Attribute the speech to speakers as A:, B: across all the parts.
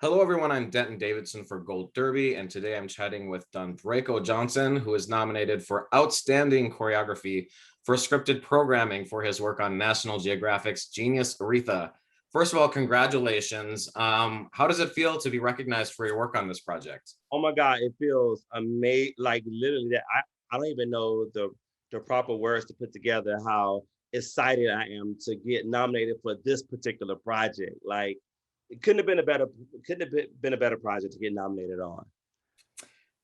A: Hello, everyone. I'm Denton Davidson for Gold Derby, and today I'm chatting with Dondraico Johnson, who is nominated for Outstanding Choreography for Scripted Programming for his work on National Geographic's Genius Aretha. First of all, congratulations. How does it feel to be recognized for your work on this project?
B: Oh my God, it feels amazing. Like literally that I don't even know the proper words to put together how excited I am to get nominated for this particular project. Like it couldn't have been a better project to get nominated on.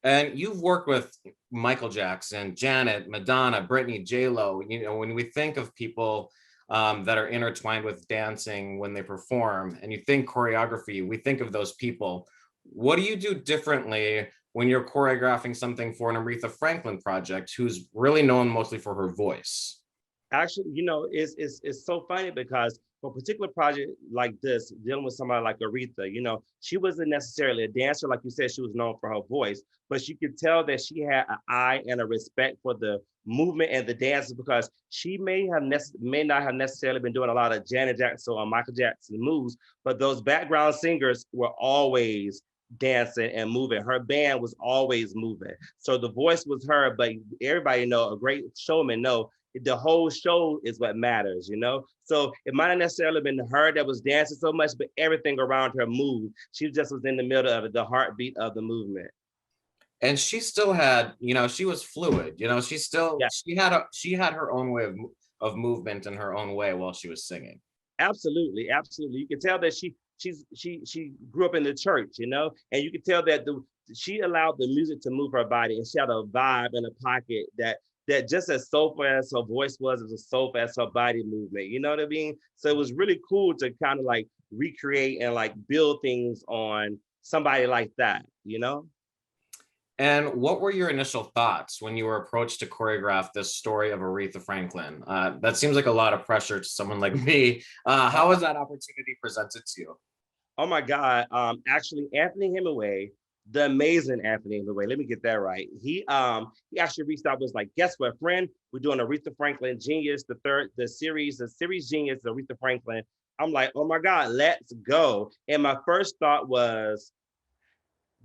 A: And you've worked with Michael Jackson, Janet, Madonna, Britney, J-Lo. You know, when we think of people that are intertwined with dancing when they perform, and you think choreography, we think of those people. What do you do differently when you're choreographing something for an Aretha Franklin project, who's really known mostly for her voice?
B: Actually, it's so funny because for a particular project like this, dealing with somebody like Aretha, she wasn't necessarily a dancer, like you said, she was known for her voice, but you could tell that she had an eye and a respect for the movement and the dances because she may not have necessarily been doing a lot of Janet Jackson or Michael Jackson moves, but those background singers were always dancing and moving. Her band was always moving. So the voice was her, but everybody know, a great showman know the whole show is what matters. So it might not necessarily been her that was dancing so much, but everything around her moved. She just was in the middle of it, the heartbeat of the movement.
A: And she still had, she was fluid.
B: Yeah,
A: she had her own way of movement in her own way while she was singing.
B: absolutely, absolutely. You can tell that she grew up in the church, and you can tell that she allowed the music to move her body, and she had a vibe and a pocket that just as soulful as her voice was as soulful as her body movement. You know what I mean? So it was really cool to kind of like recreate and like build things on somebody like that.
A: And what were your initial thoughts when you were approached to choreograph this story of Aretha Franklin? That seems like a lot of pressure to someone like me. How was that opportunity presented to you?
B: Oh my God. Actually, Anthony Hemingway, the amazing Anthony Hemingway. Let me get that right. He actually reached out, was like, guess what, friend? We're doing Aretha Franklin Genius, the series Genius, Aretha Franklin. I'm like, oh my God, let's go. And my first thought was,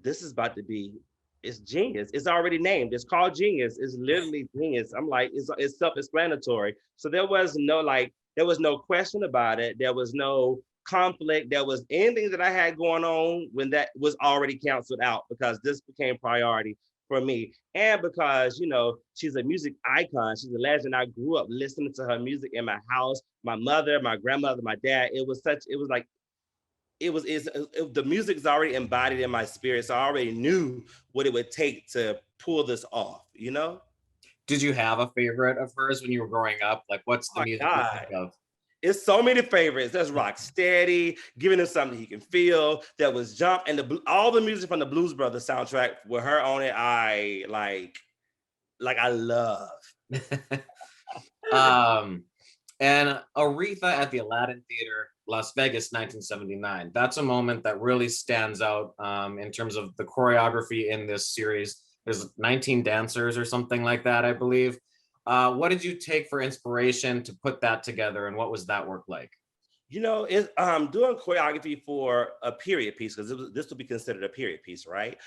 B: this is about to be, it's genius. It's already named. It's called Genius. It's literally genius. I'm like, it's self-explanatory. So there was no question about it. There was no conflict. There was anything that I had going on when that was already canceled out because this became priority for me. And because, she's a music icon. She's a legend. I grew up listening to her music in my house. My mother, my grandmother, my dad. The music is already embodied in my spirit. So I already knew what it would take to pull this off.
A: Did you have a favorite of hers when you were growing up? Like, what's
B: Oh
A: the
B: my
A: music you think
B: God.
A: of?
B: It's so many favorites. There's Rock Steady, giving him something he can feel. There was Jump, and all the music from the Blues Brothers soundtrack with her on it. I like I love.
A: um, and Aretha at the Aladdin Theater, Las Vegas, 1979. That's a moment that really stands out in terms of the choreography in this series. There's 19 dancers or something like that, I believe. What did you take for inspiration to put that together, and what was that work like?
B: It's doing choreography for a period piece because this will be considered a period piece, right?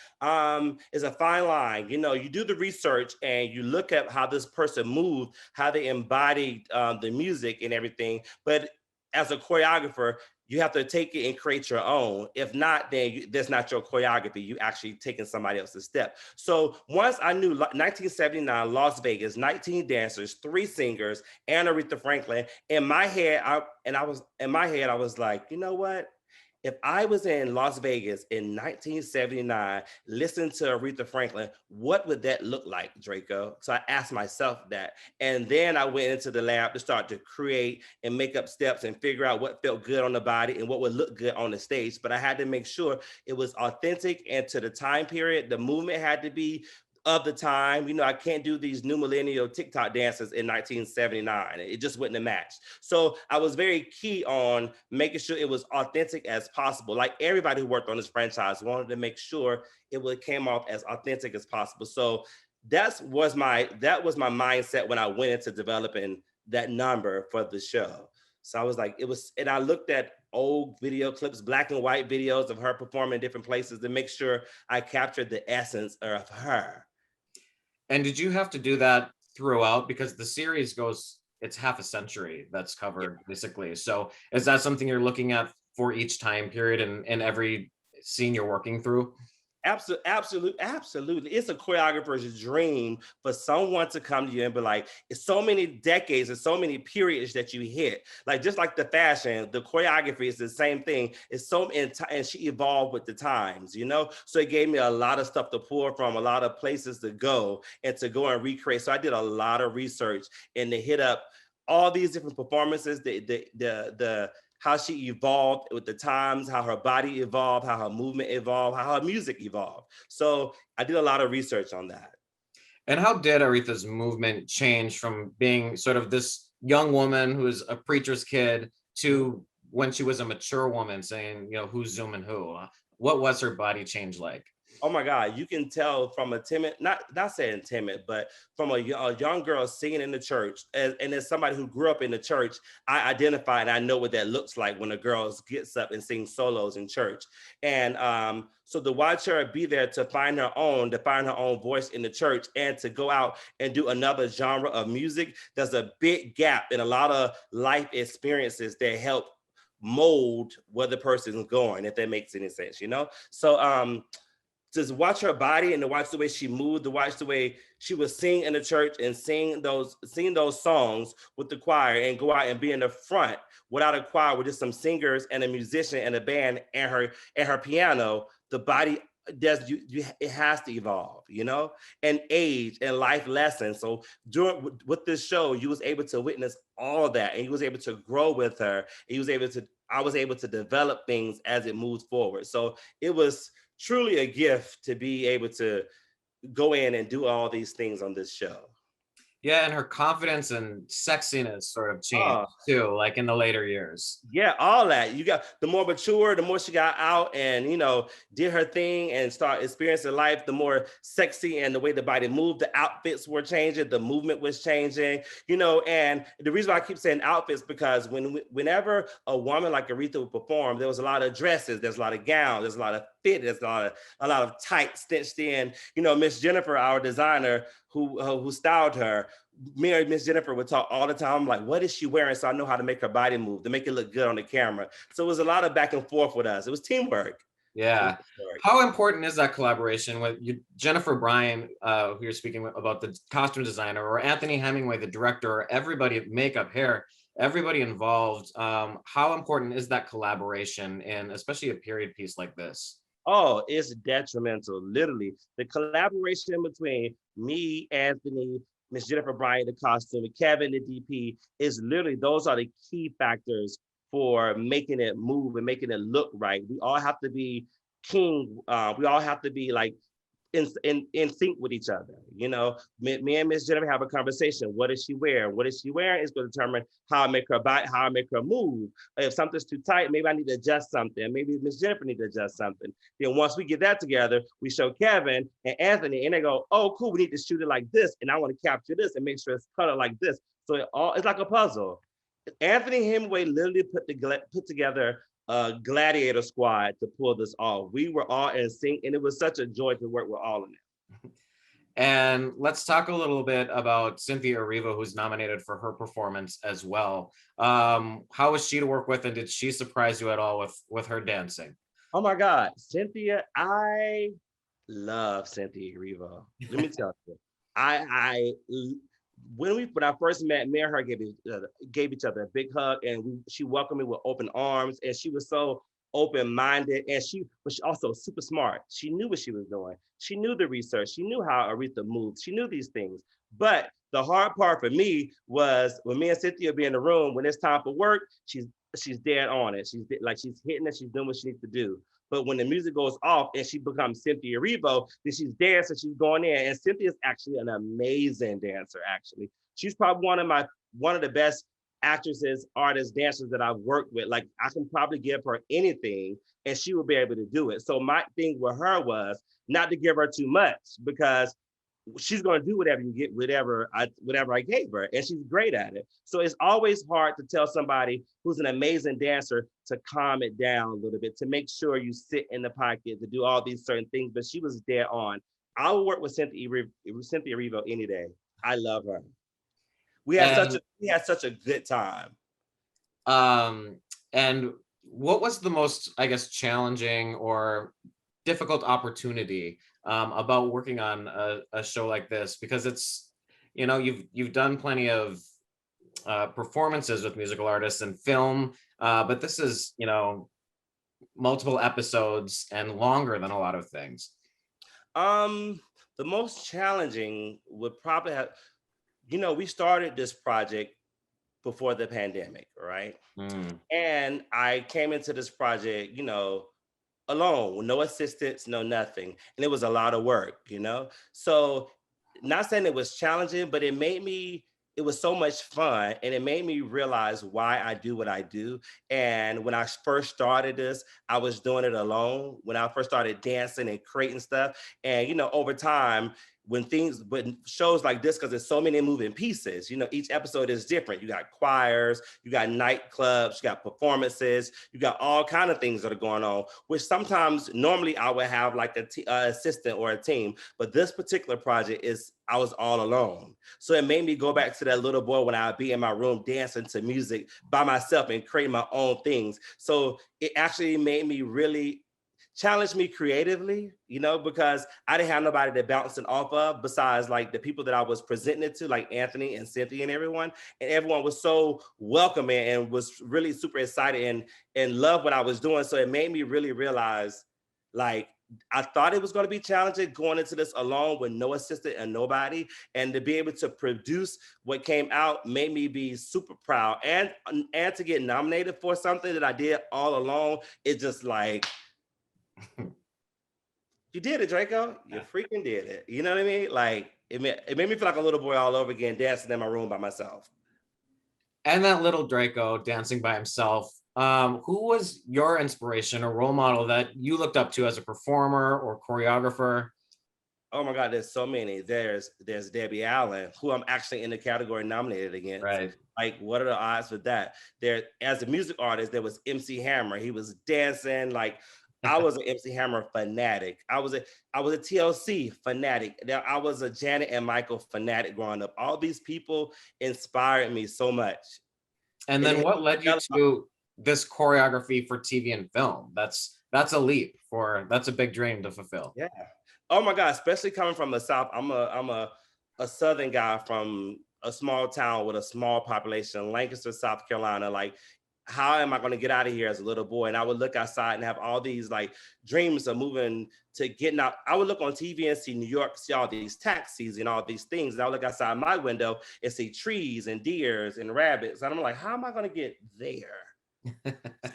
B: Is a fine line. You do the research and you look at how this person moved, how they embodied the music and everything. But as a choreographer, you have to take it and create your own. If not, then that's not your choreography. You actually taking somebody else's step. So once I knew 1979, Las Vegas, 19 dancers, three singers, and Aretha Franklin, in my head, I was like, you know what? If I was in Las Vegas in 1979, listening to Aretha Franklin, what would that look like, Draco? So I asked myself that. And then I went into the lab to start to create and make up steps and figure out what felt good on the body and what would look good on the stage. But I had to make sure it was authentic and to the time period. The movement had to be of the time. I can't do these new millennial TikTok dances in 1979. It just wouldn't have matched. So I was very key on making sure it was authentic as possible. Like everybody who worked on this franchise wanted to make sure came off as authentic as possible. So that was my mindset when I went into developing that number for the show. So I was like, and I looked at old video clips, black and white videos of her performing in different places to make sure I captured the essence of her.
A: And did you have to do that throughout? Because the series goes, it's half a century that's covered basically. So is that something you're looking at for each time period and every scene you're working through?
B: Absolutely. It's a choreographer's dream for someone to come to you and be like, it's so many decades and so many periods that you hit. Like just like the fashion, the choreography is the same thing. It's and she evolved with the times, you know? So it gave me a lot of stuff to pull from, a lot of places to go and recreate. So I did a lot of research and to hit up all these different performances, the how she evolved with the times, how her body evolved, how her movement evolved, how her music evolved. So I did a lot of research on that.
A: And how did Aretha's movement change from being sort of this young woman who was a preacher's kid to when she was a mature woman saying, who's zooming who? What was her body change like?
B: Oh my God, you can tell from a timid, not saying timid, but from a young girl singing in the church, and as somebody who grew up in the church, I identify and I know what that looks like when a girl gets up and sings solos in church. And so to watch her be there to find her own voice in the church and to go out and do another genre of music, there's a big gap in a lot of life experiences that help mold where the person's going, if that makes any sense, you know? So just watch her body and to watch the way she moved, to watch the way she would sing in the church and sing those songs with the choir and go out and be in the front without a choir with just some singers and a musician and a band and her piano. The body it has to evolve, you know, and age and life lessons. So with this show, you was able to witness all of that, and you was able to grow with her. And I was able to develop things as it moves forward. So it was truly a gift to be able to go in and do all these things on this show.
A: Yeah, and her confidence and sexiness sort of changed
B: Oh,
A: too, like in the later years.
B: yeah, all that. You got the more mature, the more she got out and, did her thing and start experiencing life, the more sexy and the way the body moved, the outfits were changing, the movement was changing, and the reason why I keep saying outfits, because whenever a woman like Aretha would perform, there was a lot of dresses, there's a lot of gowns, there's a lot of fit, there's a lot of tight stitched in. Miss Jennifer, our designer who styled her, me and Miss Jennifer would talk all the time. I'm like, what is she wearing? So I know how to make her body move, to make it look good on the camera. So it was a lot of back and forth with us. It was teamwork.
A: Yeah. How important is that collaboration with you, Jennifer Bryan, who you're speaking about, the costume designer, or Anthony Hemingway, the director, or everybody, makeup, hair, everybody involved? How important is that collaboration, and especially a period piece like this?
B: Oh, it's detrimental. Literally, the collaboration between me, Anthony, Miss Jennifer Bryan, the costume, Kevin, the DP, is literally, those are the key factors for making it move and making it look right. We all have to be king. We all have to be like in sync with each other. Me and Miss Jennifer have a conversation. What is she wearing? What is she wearing is going to determine how I make her body, how I make her move. If something's too tight, maybe I need to adjust something. Maybe Miss Jennifer needs to adjust something. Then once we get that together, we show Kevin and Anthony, and they go, "Oh, cool, we need to shoot it like this, and I want to capture this and make sure it's colored like this." So it's like a puzzle. Anthony Hemingway literally put together a gladiator squad to pull this off. We were all in sync, and it was such a joy to work with all of them.
A: And let's talk a little bit about Cynthia Erivo, who's nominated for her performance as well. How was she to work with, and did she surprise you at all with her dancing?
B: Oh my God, Cynthia, I love Cynthia Rivo. Let me tell you, I when I first met, me and her gave each other a big hug, and she welcomed me with open arms, and she was so open-minded, and she was also super smart. She knew what she was doing. She knew the research. She knew how Aretha moved. She knew these things. But the hard part for me was when me and Cynthia be in the room, when it's time for work, she's dead on it. She's hitting it. She's doing what she needs to do. But when the music goes off and she becomes Cynthia Rivo, then she's dancing, she's going in. And Cynthia's actually an amazing dancer, actually. She's probably one of the best actresses, artists, dancers that I've worked with. Like, I can probably give her anything and she will be able to do it. So my thing with her was not to give her too much, because she's going to do whatever you get, whatever I gave her, and she's great at it. So it's always hard to tell somebody who's an amazing dancer to calm it down a little bit, to make sure you sit in the pocket, to do all these certain things. But she was dead on. I would work with Cynthia Rivo any day. I love her. We had such a good time.
A: And what was the most, I guess, challenging or difficult opportunity about working on a show like this? Because it's, you know, you've done plenty of performances with musical artists and film, but this is, you know, multiple episodes and longer than a lot of things.
B: The most challenging would probably have, you know, we started this project before the pandemic, right? And I came into this project, you know, alone, with no assistance, no nothing. And it was a lot of work, you know? So not saying it was challenging, but it was so much fun, and it made me realize why I do what I do. And when I first started this, I was doing it alone. When I first started dancing and creating stuff, and you know, over time, when shows like this, because there's so many moving pieces, you know, each episode is different. You got choirs, you got nightclubs, you got performances, you got all kind of things that are going on, which sometimes normally I would have like a assistant or a team, but this particular project I was all alone. So it made me go back to that little boy when I'd be in my room dancing to music by myself and creating my own things. So it actually made me really challenged me creatively, you know, because I didn't have nobody to bounce it off of besides like the people that I was presenting it to, like Anthony and Cynthia and everyone. And everyone was so welcoming and was really super excited and loved what I was doing. So it made me really realize, like, I thought it was going to be challenging going into this alone with no assistant and nobody, and to be able to produce what came out made me be super proud. And to get nominated for something that I did all alone, it's just like, you did it, Draco. You freaking did it. You know what I mean? Like, it made me feel like a little boy all over again, dancing in my room by myself.
A: And that little Draco dancing by himself, who was your inspiration or role model that you looked up to as a performer or choreographer?
B: Oh my God, there's so many. There's Debbie Allen, who I'm actually in the category nominated against.
A: Right.
B: Like, what are the odds with that? There, as a music artist, there was MC Hammer. He was dancing like, I was an MC Hammer fanatic. I was a TLC fanatic. I was a Janet and Michael fanatic growing up. All these people inspired me so much.
A: And then what led you to this choreography for TV and film? That's a leap that's a big dream to fulfill.
B: Yeah. Oh my God, especially coming from the South. I'm a Southern guy from a small town with a small population, Lancaster, South Carolina. Like, how am I going to get out of here as a little boy? And I would look outside and have all these like dreams of moving to getting out. I would look on TV and see New York, see all these taxis and all these things. And I would look outside my window and see trees and deers and rabbits. And I'm like, how am I going to get there?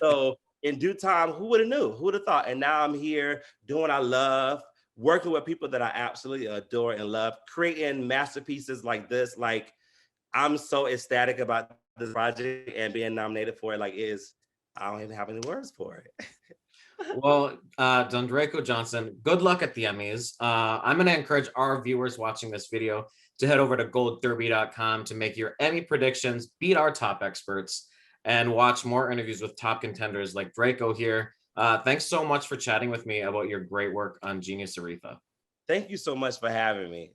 B: So in due time, who would have knew? Who would have thought? And now I'm here doing what I love, working with people that I absolutely adore and love, creating masterpieces like this. Like, I'm so ecstatic about this project and being nominated for it. Like, I don't even have any words for it.
A: Well, Dondraico Johnson, good luck at the Emmys. I'm going to encourage our viewers watching this video to head over to goldderby.com to make your Emmy predictions, beat our top experts, and watch more interviews with top contenders like Draco here. Thanks so much for chatting with me about your great work on Genius Aretha.
B: Thank you so much for having me.